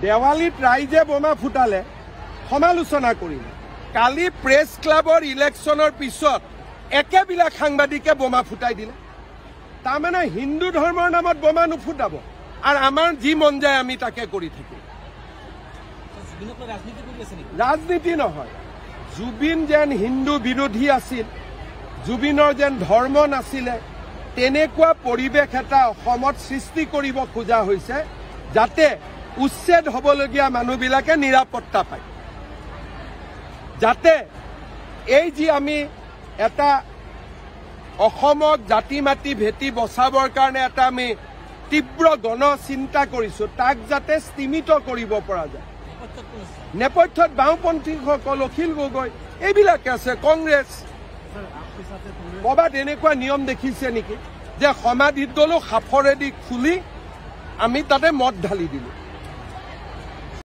দেৱালীত ৰাইজে বোমা ফুটালে সমালোচনা কৰিলে কালি প্ৰেছ ক্লাবৰ ইলেকশ্যনৰ পিছত একেবিলাক সাংবাদিকে বোমা ফুটাই দিলে তাৰমানে হিন্দু ধৰ্মৰ নামত বোমা নুফুটাব আৰু আমাৰ যি মন যায় আমি তাকে কৰি থাকিম ৰাজনীতি নহয় জুবিন যেন হিন্দু বিৰোধী আছিল জুবিনৰ যেন ধৰ্ম নাছিলে তেনেকুৱা পৰিৱেশ এটা অসমত সৃষ্টি কৰিব খোজা হৈছে যাতে উচ্ছেদ হ'বলগীয়া মানুহবিলাকে নিৰাপত্তা পায় যাতে এই যি আমি এটা অসমক জাতি মাটি ভেটি বচাবৰ কাৰণে এটা আমি তীব্ৰ গণ চিন্তা কৰিছো তাক যাতে স্তিমিত কৰিব পৰা যায় নেপথ্যত বাওঁপন্থীসকল অখিল গগৈ এইবিলাকে আছে কংগ্ৰেছ ক'ৰবাত এনেকুৱা নিয়ম দেখিছে নেকি যে সমাধিত গ'লো সাফৰেদি খুলি আমি তাতে মদ ঢালি দিলোঁ